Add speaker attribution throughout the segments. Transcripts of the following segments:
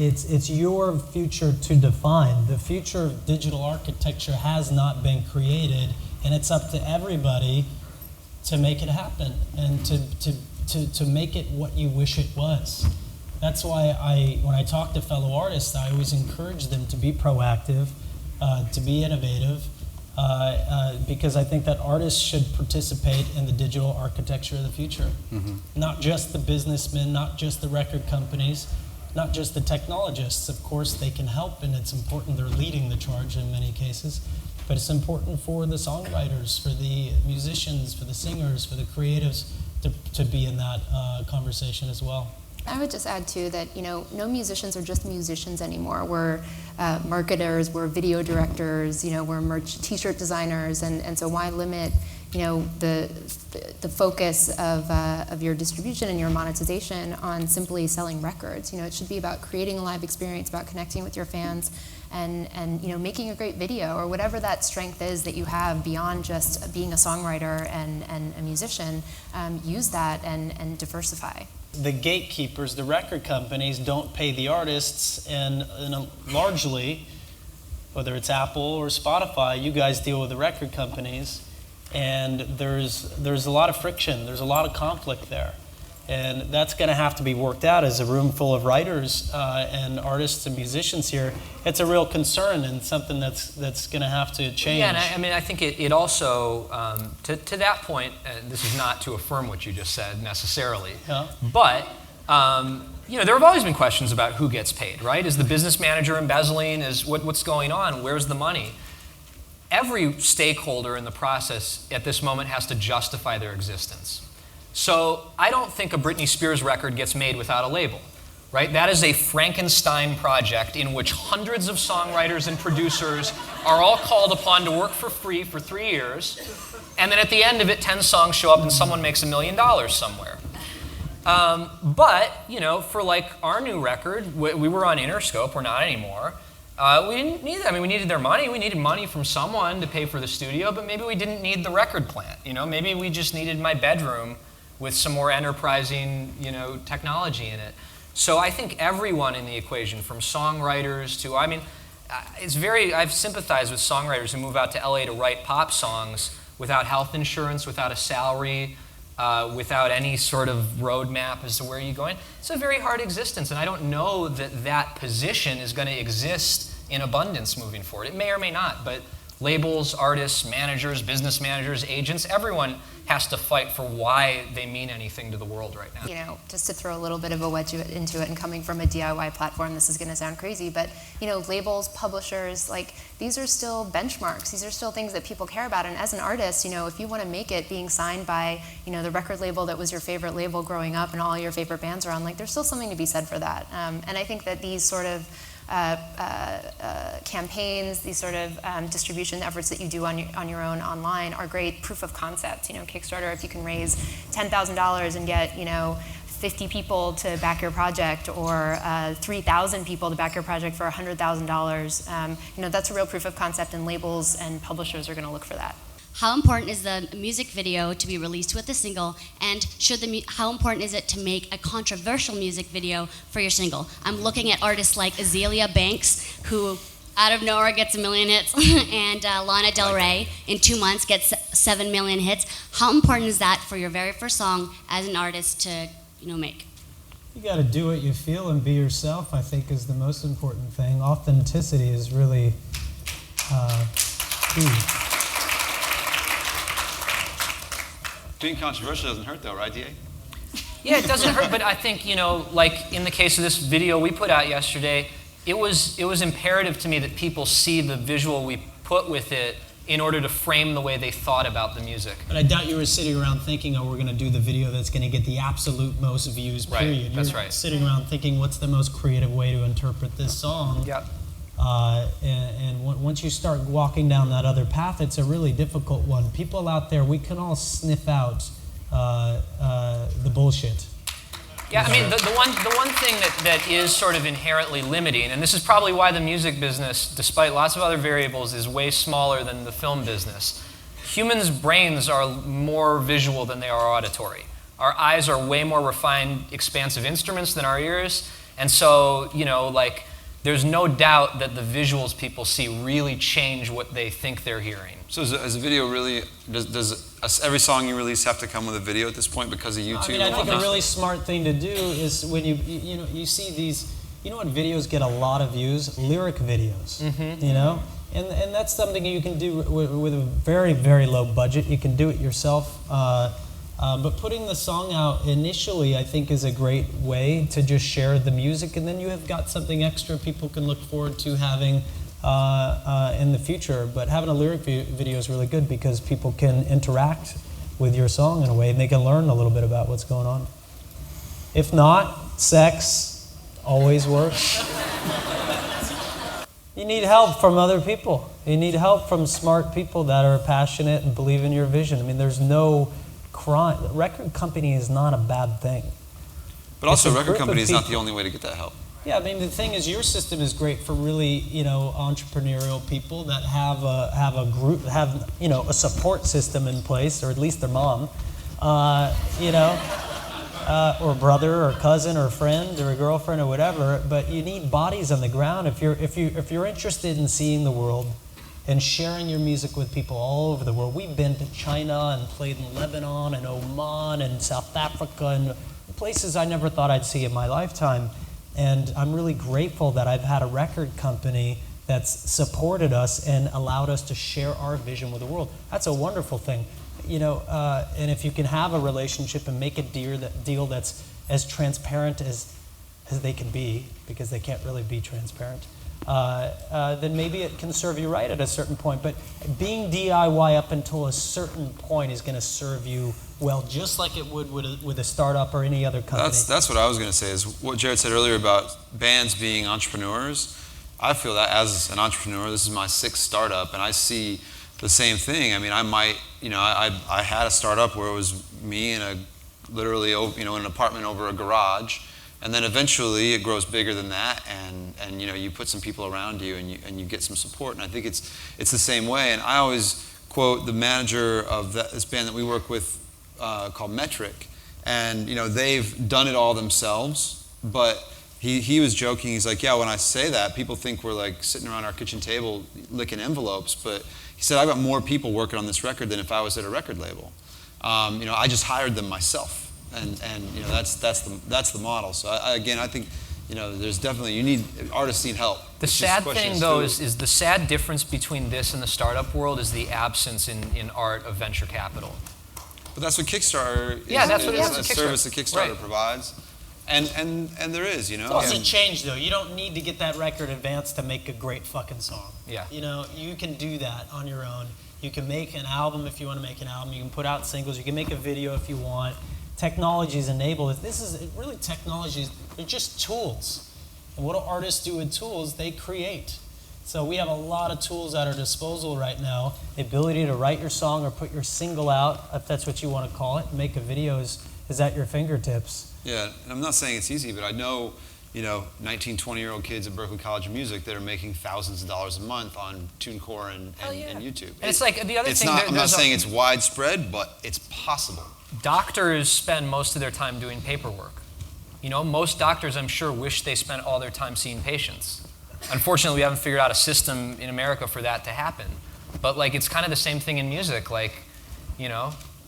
Speaker 1: It's your future to define. The future of digital architecture has not been created, and it's up to everybody to make it happen and to make it what you wish it was. That's why when I talk to fellow artists, I always encourage them to be proactive, to be innovative, because I think that artists should participate in the digital architecture of the future. Mm-hmm. Not just the businessmen, not just the record companies, not just the technologists. Of course, they can help, and it's important they're leading the charge in many cases, but it's important for the songwriters, for the musicians, for the singers, for the creatives to be in that conversation as well.
Speaker 2: I would just add too that no musicians are just musicians anymore. We're marketers, we're video directors, we're t-shirt designers, and so why limit the focus of your distribution and your monetization on simply selling records? It should be about creating a live experience, about connecting with your fans, and making a great video or whatever that strength is that you have beyond just being a songwriter and a musician. Use that and diversify.
Speaker 1: The gatekeepers, the record companies, don't pay the artists, and largely, whether it's Apple or Spotify, you guys deal with the record companies, and there's a lot of friction, there's a lot of conflict there. And that's going to have to be worked out as a room full of writers and artists and musicians here. It's a real concern and something that's going to have to change.
Speaker 3: Yeah, and I think it also, to that point, this is not to affirm what you just said necessarily, but there have always been questions about who gets paid, right? Is the business manager embezzling? What's going on? Where's the money? Every stakeholder in the process at this moment has to justify their existence. So I don't think a Britney Spears record gets made without a label, right? That is a Frankenstein project in which hundreds of songwriters and producers are all called upon to work for free for 3 years, and then at the end of it, 10 songs show up and someone makes $1 million somewhere. But, for like our new record, we were on Interscope, we're not anymore. We didn't need that. We needed their money. We needed money from someone to pay for the studio, but maybe we didn't need the record plant. Maybe we just needed my bedroom with some more enterprising, technology in it. So I think everyone in the equation, from songwriters to, I've sympathized with songwriters who move out to LA to write pop songs without health insurance, without a salary, without any sort of roadmap as to where you're going. It's a very hard existence, and I don't know that position is going to exist in abundance moving forward. It may or may not, but labels, artists, managers, business managers, agents, everyone has to fight for why they mean anything to the world right now.
Speaker 2: Just to throw a little bit of a wedge into it, and coming from a DIY platform, this is going to sound crazy, but labels, publishers, these are still benchmarks. These are still things that people care about. And as an artist, if you want to make it, being signed by the record label that was your favorite label growing up and all your favorite bands are on, there's still something to be said for that. And I think that these sort of campaigns, these sort of distribution efforts that you do on your own online are great proof of concept. Kickstarter, if you can raise $10,000 and get 50 people to back your project, or 3,000 people to back your project for $100,000, that's a real proof of concept, and labels and publishers are going to look for that.
Speaker 4: How important is the music video to be released with the single, and how important is it to make a controversial music video for your single? I'm looking at artists like Azealia Banks, who out of nowhere gets 1 million hits, and Lana Del Rey in 2 months gets 7 million hits. How important is that for your very first song as an artist to make?
Speaker 1: You got to do what you feel and be yourself, I think, is the most important thing. Authenticity is really key.
Speaker 5: Being controversial doesn't hurt though, right, DA?
Speaker 3: Yeah, it doesn't hurt, but I think, like in the case of this video we put out yesterday, it was imperative to me that people see the visual we put with it in order to frame the way they thought about the music.
Speaker 1: But I doubt you were sitting around thinking, we're going to do the video that's going to get the absolute most views, period.
Speaker 3: Right, that's
Speaker 1: You're
Speaker 3: right.
Speaker 1: sitting around thinking, what's the most creative way to interpret this song?
Speaker 3: Yep.
Speaker 1: And once you start walking down that other path, it's a really difficult one. People out there, we can all sniff out the bullshit.
Speaker 3: Yeah, the one thing that is sort of inherently limiting, and this is probably why the music business, despite lots of other variables, is way smaller than the film business. Humans' brains are more visual than they are auditory, Our eyes are way more refined, expansive instruments than our ears. And so, like, there's no doubt that the visuals people see really change what they think they're hearing.
Speaker 5: So is a video really, does every song you release have to come with a video at this point because of YouTube?
Speaker 1: I think a really smart thing to do is when you see these, what videos get a lot of views? Lyric videos, And that's something you can do with a very, very low budget. You can do it yourself. But putting the song out initially, I think, is a great way to just share the music, and then you have got something extra people can look forward to having in the future. But having a lyric video is really good because people can interact with your song in a way, and they can learn a little bit about what's going on. If not, sex always works. You need help from other people. You need help from smart people that are passionate and believe in your vision. I mean, there's no crime. The record company is not a bad thing.
Speaker 5: But also, record company is not the only way to get that help.
Speaker 1: Yeah, I mean, the thing is, your system is great for really, entrepreneurial people that have a group, have a support system in place, or at least their mom, or brother, or cousin, or friend, or a girlfriend, or whatever. But you need bodies on the ground if you're interested in seeing the world and sharing your music with people all over the world. We've been to China and played in Lebanon and Oman and South Africa and places I never thought I'd see in my lifetime. And I'm really grateful that I've had a record company that's supported us and allowed us to share our vision with the world. That's a wonderful thing. And if you can have a relationship and make a deal that's as transparent as they can be, because they can't really be transparent, then maybe it can serve you right at a certain point. But being DIY up until a certain point is going to serve you well, just like it would with a startup or any other company.
Speaker 5: That's what I was going to say, is what Jared said earlier about bands being entrepreneurs. I feel that as an entrepreneur, this is my 6th startup, and I see the same thing. I mean, I might, I had a startup where it was me and literally, an apartment over a garage. And then eventually it grows bigger than that, and you put some people around you, and you get some support. And I think it's the same way. And I always quote the manager of this band that we work with called Metric, and they've done it all themselves. But he was joking. He's like, yeah, when I say that, people think we're like sitting around our kitchen table licking envelopes. But he said, I've got more people working on this record than if I was at a record label. I just hired them myself. And that's the model. So I think there's definitely artists need help.
Speaker 3: The sad thing though is the sad difference between this and the startup world is the absence in art of venture capital.
Speaker 5: But that's what Kickstarter is.
Speaker 3: Yeah, that's what it is.
Speaker 5: It's a service that Kickstarter provides. And there is,
Speaker 1: It's also changed though. You don't need to get that record advanced to make a great fucking song.
Speaker 3: Yeah.
Speaker 1: You can do that on your own. You can make an album if you want to make an album. You can put out singles. You can make a video if you want. Technologies enable it. This is really technologies. They're just tools. And what do artists do with tools? They create. So we have a lot of tools at our disposal right now. The ability to write your song or put your single out, if that's what you want to call it, make a video is at your fingertips.
Speaker 5: Yeah, and I'm not saying it's easy, but I know 19, 20-year-old kids at Berklee College of Music that are making thousands of dollars a month on TuneCore and YouTube.
Speaker 3: And it's like the other thing.
Speaker 5: I'm not saying it's widespread, but it's possible.
Speaker 3: Doctors spend most of their time doing paperwork. Most doctors, I'm sure, wish they spent all their time seeing patients. Unfortunately, we haven't figured out a system in America for that to happen. But it's kind of the same thing in music. A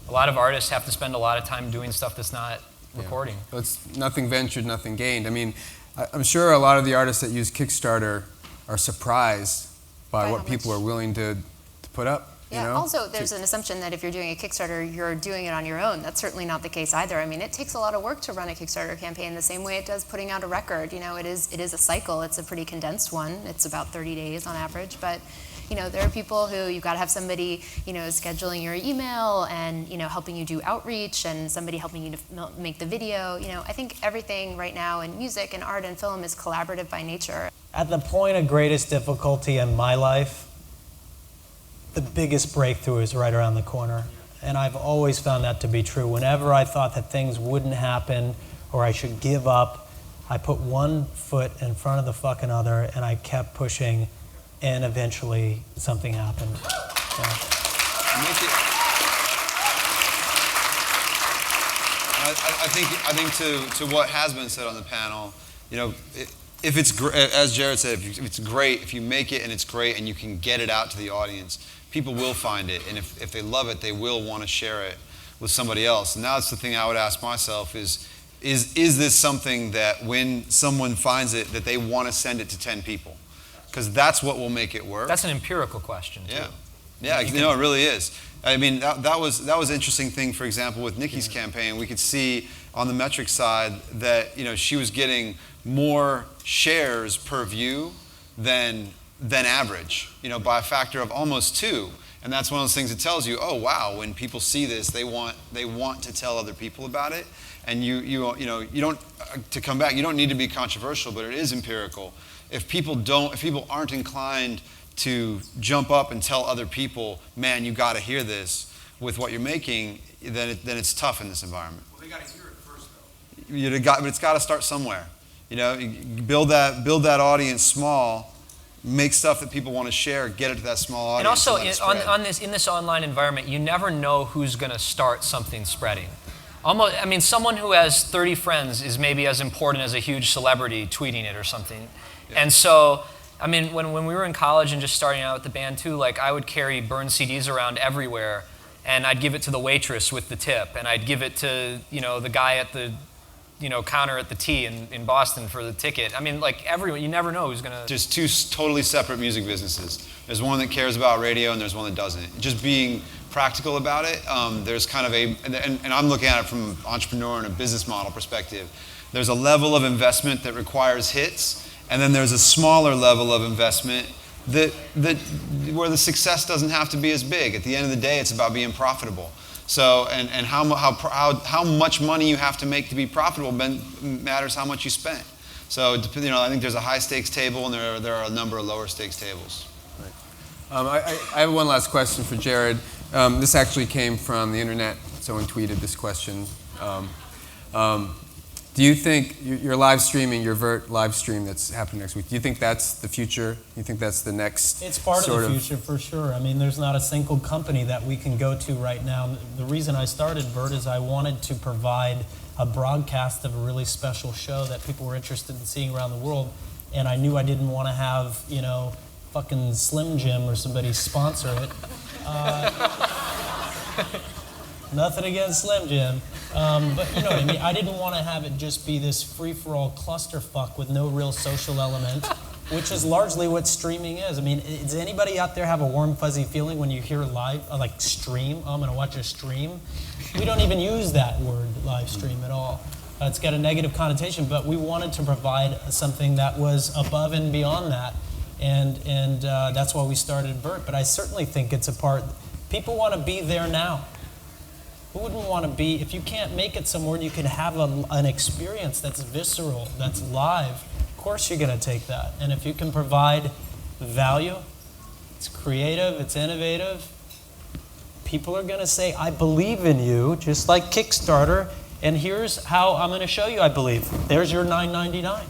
Speaker 3: lot of artists have to spend a lot of time doing stuff that's not recording.
Speaker 6: So it's nothing ventured, nothing gained. I mean, I'm sure a lot of the artists that use Kickstarter are surprised by what people are willing to put up.
Speaker 2: Yeah, also there's an assumption that if you're doing a Kickstarter, you're doing it on your own. That's certainly not the case either. I mean, it takes a lot of work to run a Kickstarter campaign the same way it does putting out a record. It is a cycle. It's a pretty condensed one. It's about 30 days on average, but there are people who you've got to have somebody, scheduling your email and, helping you do outreach and somebody helping you to make the video. I think everything right now in music and art and film is collaborative by nature.
Speaker 1: At the point of greatest difficulty in my life, the biggest breakthrough is right around the corner. And I've always found that to be true. Whenever I thought that things wouldn't happen or I should give up, I put one foot in front of the fucking other and I kept pushing, and eventually something happened.
Speaker 5: I I think to what has been said on the panel, if it's as Jared said, if it's great, if you make it and it's great and you can get it out to the audience, people will find it, and if they love it, they will want to share it with somebody else. And that's the thing I would ask myself is this something that when someone finds it, that they want to send it to 10 people? Because that's what will make it work.
Speaker 3: That's an empirical question, too.
Speaker 5: Yeah, it really is. I mean, that was an interesting thing, for example, with Nikki's campaign. We could see on the metric side that, she was getting more shares per view than average, by a factor of almost 2. And that's one of those things that tells you, oh wow, when people see this, they want to tell other people about it. And you don't, to come back, you don't need to be controversial, but it is empirical. If people aren't inclined to jump up and tell other people, man, you got to hear this with what you're making, then it's tough in this environment.
Speaker 7: Well, they got to hear it first, though.
Speaker 5: But it's got to start somewhere. You build that audience small, make stuff that people want to share, get it to that small audience.
Speaker 3: And also, in this online environment, you never know who's going to start something spreading. Someone who has 30 friends is maybe as important as a huge celebrity tweeting it or something. Yeah. And so, when we were in college and just starting out with the band too, I would carry burned CDs around everywhere, and I'd give it to the waitress with the tip, and I'd give it to, the guy at the, counter at the T in Boston for the ticket. Everyone, you never know who's gonna...
Speaker 5: Just two totally separate music businesses. There's one that cares about radio and there's one that doesn't. Just being practical about it, there's kind of and I'm looking at it from an entrepreneur and a business model perspective. There's a level of investment that requires hits, and then there's a smaller level of investment that where the success doesn't have to be as big. At the end of the day, it's about being profitable. So, and how much money you have to make to be profitable matters how much you spend. So, I think there's a high stakes table and there are a number of lower stakes tables.
Speaker 6: Right. I have one last question for Jared. This actually came from the internet. Someone tweeted this question. Do you think your live streaming, your Vert live stream that's happening next week, do you think that's the future? Do you think that's the next
Speaker 1: It's part of the future for sure. There's not a single company that we can go to right now. The reason I started Vert is I wanted to provide a broadcast of a really special show that people were interested in seeing around the world, and I knew I didn't want to have, fucking Slim Jim or somebody sponsor it. Nothing against Slim Jim. But you know what I mean? I didn't want to have it just be this free-for-all clusterfuck with no real social element, which is largely what streaming is. Does anybody out there have a warm, fuzzy feeling when you hear live, stream? Oh, I'm going to watch a stream. We don't even use that word, live stream, at all. It's got a negative connotation, but we wanted to provide something that was above and beyond that. And that's why we started Vert. But I certainly think it's a part. People want to be there now. Who wouldn't want to be, if you can't make it somewhere and you can have an experience that's visceral, that's live, of course you're going to take that. And if you can provide value, it's creative, it's innovative, people are going to say, I believe in you, just like Kickstarter, and here's how I'm going to show you I believe. There's your $9.99.